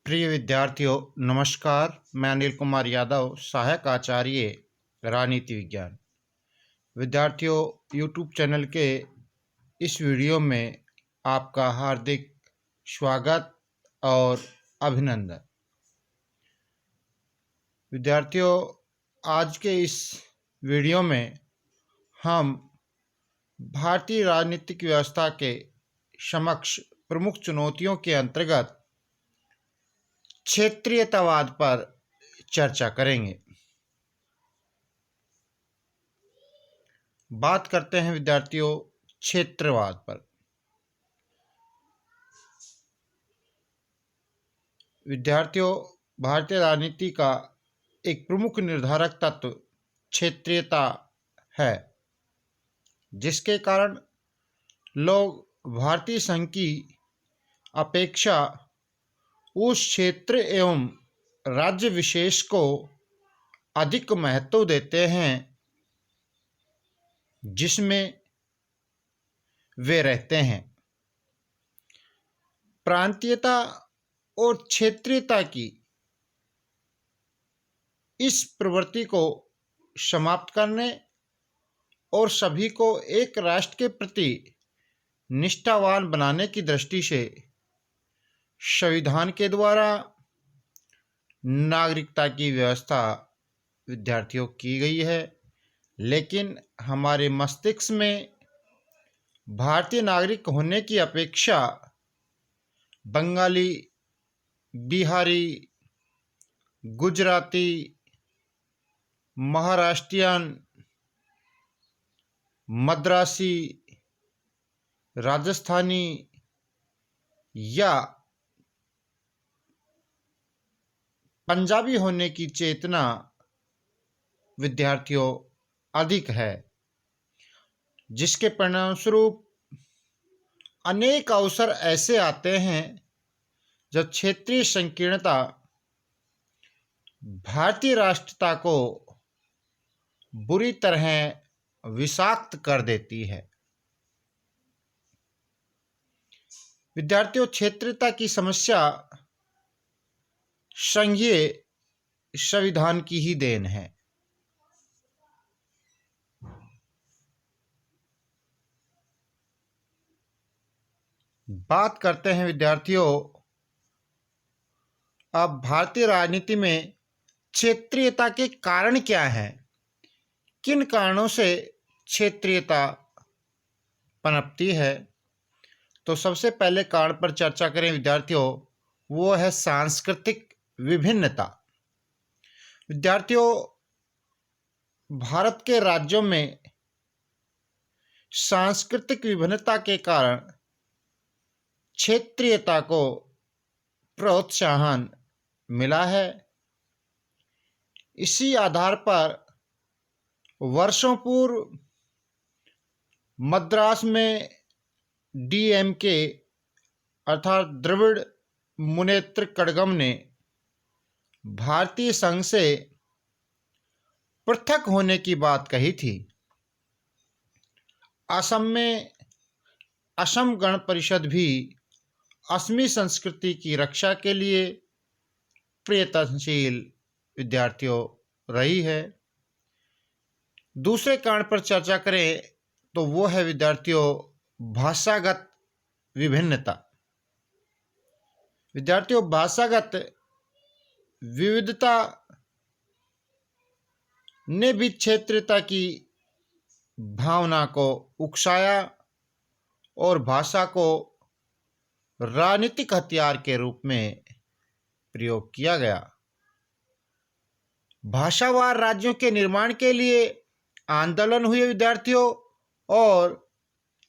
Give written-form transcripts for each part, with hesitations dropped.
प्रिय विद्यार्थियों, नमस्कार। मैं अनिल कुमार यादव, सहायक आचार्य राजनीति विज्ञान। विद्यार्थियों, यूट्यूब चैनल के इस वीडियो में आपका हार्दिक स्वागत और अभिनंदन। विद्यार्थियों, आज के इस वीडियो में हम भारतीय राजनीतिक व्यवस्था के समक्ष प्रमुख चुनौतियों के अंतर्गत क्षेत्रीयतावाद पर चर्चा करेंगे। बात करते हैं विद्यार्थियों क्षेत्रवाद पर। विद्यार्थियों, भारतीय राजनीति का एक प्रमुख निर्धारक तत्व क्षेत्रीयता है, जिसके कारण लोग भारतीय संघ की अपेक्षा उस क्षेत्र एवं राज्य विशेष को अधिक महत्व देते हैं जिसमें वे रहते हैं। प्रांतीयता और क्षेत्रीयता की इस प्रवृत्ति को समाप्त करने और सभी को एक राष्ट्र के प्रति निष्ठावान बनाने की दृष्टि से संविधान के द्वारा नागरिकता की व्यवस्था विद्यार्थियों की गई है। लेकिन हमारे मस्तिष्क में भारतीय नागरिक होने की अपेक्षा बंगाली, बिहारी, गुजराती, महाराष्ट्रियन, मद्रासी, राजस्थानी या पंजाबी होने की चेतना विद्यार्थियों अधिक है, जिसके परिणामस्वरूप अनेक अवसर ऐसे आते हैं जब क्षेत्रीय संकीर्णता भारतीय राष्ट्रीयता को बुरी तरह विषाक्त कर देती है। विद्यार्थियों, क्षेत्रीयता की समस्या संघीय संविधान की ही देन है। बात करते हैं विद्यार्थियों, अब भारतीय राजनीति में क्षेत्रीयता के कारण क्या हैं, किन कारणों से क्षेत्रीयता पनपती है। तो सबसे पहले कारण पर चर्चा करें विद्यार्थियों, वो है सांस्कृतिक विभिन्नता। विद्यार्थियों, भारत के राज्यों में सांस्कृतिक विभिन्नता के कारण क्षेत्रीयता को प्रोत्साहन मिला है। इसी आधार पर वर्षों पूर्व मद्रास में डीएमके अर्थात द्रविड़ मुनेत्र कड़गम ने भारतीय संघ से पृथक होने की बात कही थी। असम में असम गण परिषद भी असमी संस्कृति की रक्षा के लिए प्रयत्नशील विद्यार्थियों रही है। दूसरे कारण पर चर्चा करें तो वो है विद्यार्थियों भाषागत विभिन्नता। विद्यार्थियों, भाषागत विविधता ने भी क्षेत्रीयता की भावना को उकसाया और भाषा को राजनीतिक हथियार के रूप में प्रयोग किया गया। भाषावार राज्यों के निर्माण के लिए आंदोलन हुए विद्यार्थियों, और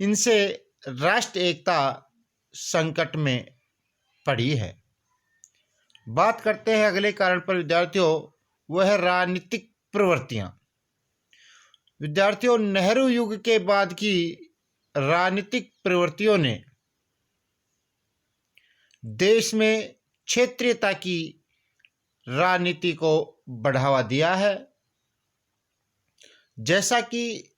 इनसे राष्ट्र एकता संकट में पड़ी है। बात करते हैं अगले कारण पर विद्यार्थियों, वह है राजनीतिक प्रवृत्तियां। विद्यार्थियों, नेहरू युग के बाद की राजनीतिक प्रवृत्तियों ने देश में क्षेत्रीयता की राजनीति को बढ़ावा दिया है। जैसा कि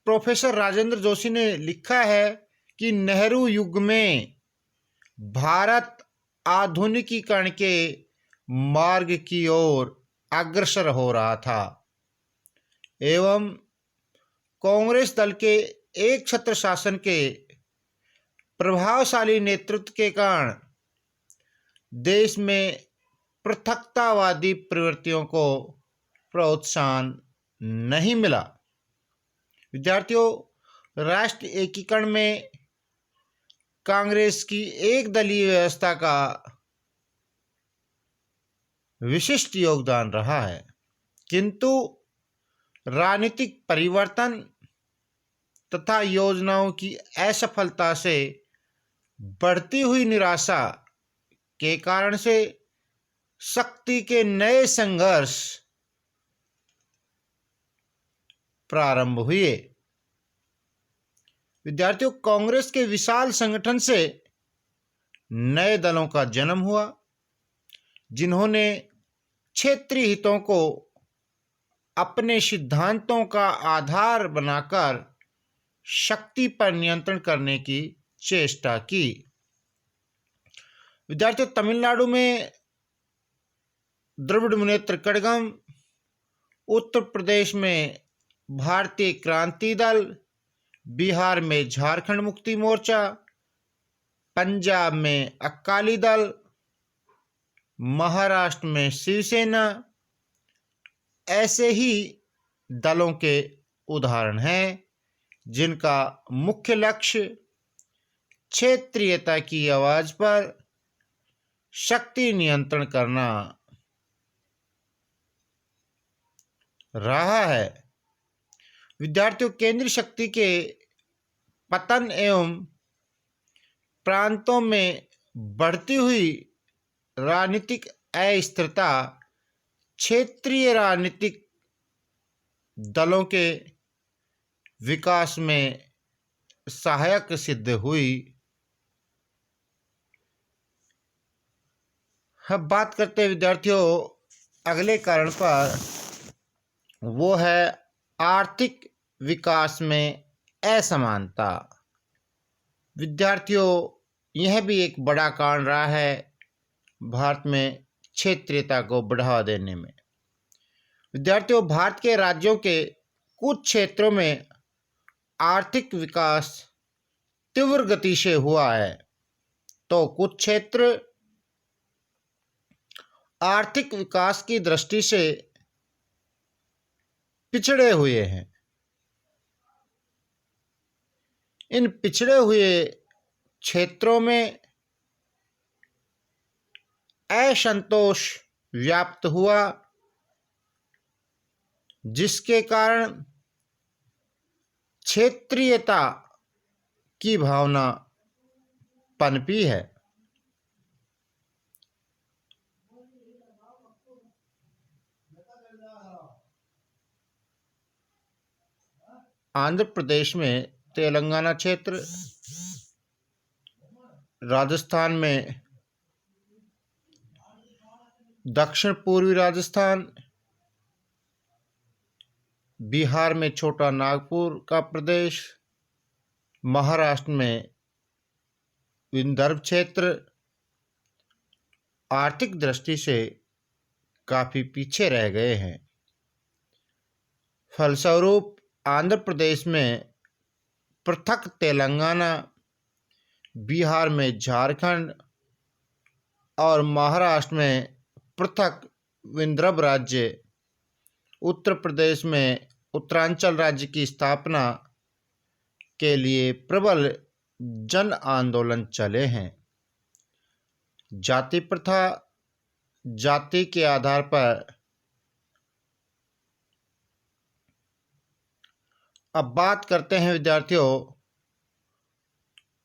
प्रोफेसर राजेंद्र जोशी ने लिखा है कि नेहरू युग में भारत आधुनिकीकरण के मार्ग की ओर अग्रसर हो रहा था एवं कांग्रेस दल के एक छत्र शासन के प्रभावशाली नेतृत्व के कारण देश में पृथकतावादी प्रवृत्तियों को प्रोत्साहन नहीं मिला। विद्यार्थियों, राष्ट्र एकीकरण में कांग्रेस की एक दलीय व्यवस्था का विशिष्ट योगदान रहा है, किंतु राजनीतिक परिवर्तन तथा योजनाओं की असफलता से बढ़ती हुई निराशा के कारण से शक्ति के नए संघर्ष प्रारंभ हुए। विद्यार्थियों, कांग्रेस के विशाल संगठन से नए दलों का जन्म हुआ, जिन्होंने क्षेत्रीय हितों को अपने सिद्धांतों का आधार बनाकर शक्ति पर नियंत्रण करने की चेष्टा की। विद्यार्थियों, तमिलनाडु में द्रविड़ मुनेत्र कड़गम, उत्तर प्रदेश में भारतीय क्रांति दल, बिहार में झारखंड मुक्ति मोर्चा, पंजाब में अकाली दल, महाराष्ट्र में शिवसेना ऐसे ही दलों के उदाहरण हैं, जिनका मुख्य लक्ष्य क्षेत्रीयता की आवाज पर शक्ति नियंत्रण करना रहा है। विद्यार्थियों, केंद्रीय शक्ति के पतन एवं प्रांतों में बढ़ती हुई राजनीतिक अस्थिरता क्षेत्रीय राजनीतिक दलों के विकास में सहायक सिद्ध हुई। अब बात करते हैं विद्यार्थियों अगले कारण पर, वो है आर्थिक विकास में असमानता। विद्यार्थियों, यह भी एक बड़ा कारण रहा है भारत में क्षेत्रीयता को बढ़ावा देने में। विद्यार्थियों, भारत के राज्यों के कुछ क्षेत्रों में आर्थिक विकास तीव्र गति से हुआ है, तो कुछ क्षेत्र आर्थिक विकास की दृष्टि से पिछड़े हुए हैं। इन पिछड़े हुए क्षेत्रों में असंतोष व्याप्त हुआ, जिसके कारण क्षेत्रीयता की भावना पनपी है। आंध्र प्रदेश में तेलंगाना क्षेत्र, राजस्थान में दक्षिण पूर्वी राजस्थान, बिहार में छोटा नागपुर का प्रदेश, महाराष्ट्र में विदर्भ क्षेत्र आर्थिक दृष्टि से काफ़ी पीछे रह गए हैं। फलस्वरूप आंध्र प्रदेश में पृथक तेलंगाना, बिहार में झारखंड और महाराष्ट्र में पृथक विदर्भ राज्य, उत्तर प्रदेश में उत्तरांचल राज्य की स्थापना के लिए प्रबल जन आंदोलन चले हैं। जाति प्रथा, जाति के आधार पर अब बात करते हैं विद्यार्थियों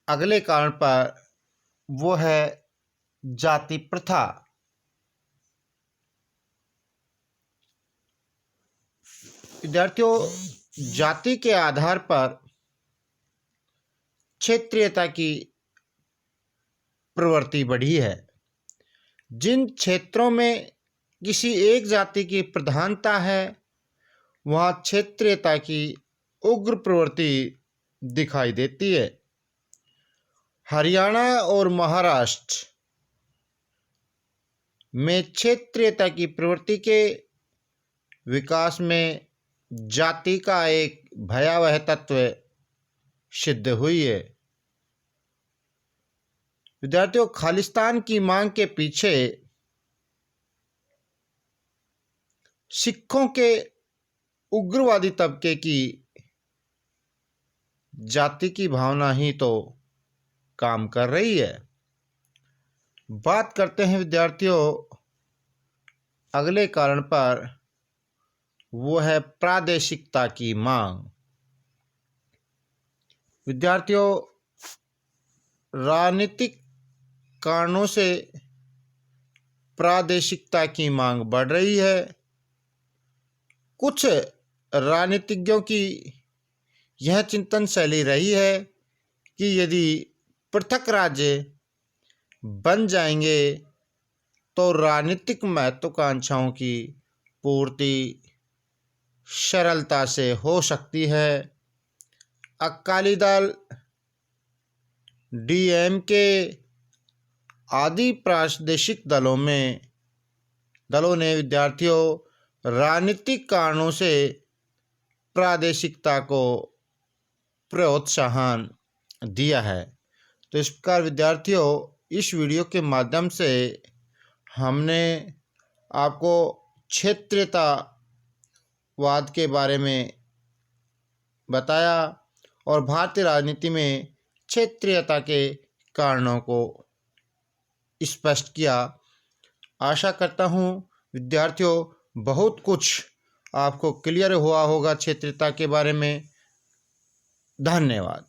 अगले कारण पर, वो है जाति प्रथा। विद्यार्थियों, जाति के आधार पर क्षेत्रीयता की प्रवृत्ति बढ़ी है। जिन क्षेत्रों में किसी एक जाति की प्रधानता है, वहाँ क्षेत्रीयता की उग्र प्रवृत्ति दिखाई देती है। हरियाणा और महाराष्ट्र में क्षेत्रीयता की प्रवृत्ति के विकास में जाति का एक भयावह तत्व सिद्ध हुई है। विद्यार्थियों, खालिस्तान की मांग के पीछे सिखों के उग्रवादी तबके की जाति की भावना ही तो काम कर रही है। बात करते हैं विद्यार्थियों अगले कारण पर, वो है प्रादेशिकता की मांग। विद्यार्थियों, राजनीतिक कारणों से प्रादेशिकता की मांग बढ़ रही है। कुछ राजनीतिज्ञों की यह चिंतन शैली रही है कि यदि पृथक राज्य बन जाएंगे तो राजनीतिक महत्वाकांक्षाओं की पूर्ति सरलता से हो सकती है। अकाली दल, डीएमके आदि प्रादेशिक दलों ने विद्यार्थियों राजनीतिक कारणों से प्रादेशिकता को प्रोत्साहन दिया है। तो इस प्रकार विद्यार्थियों इस वीडियो के माध्यम से हमने आपको क्षेत्रीयतावाद के बारे में बताया और भारतीय राजनीति में क्षेत्रीयता के कारणों को स्पष्ट किया। आशा करता हूँ विद्यार्थियों बहुत कुछ आपको क्लियर हुआ होगा क्षेत्रीयता के बारे में। धन्यवाद।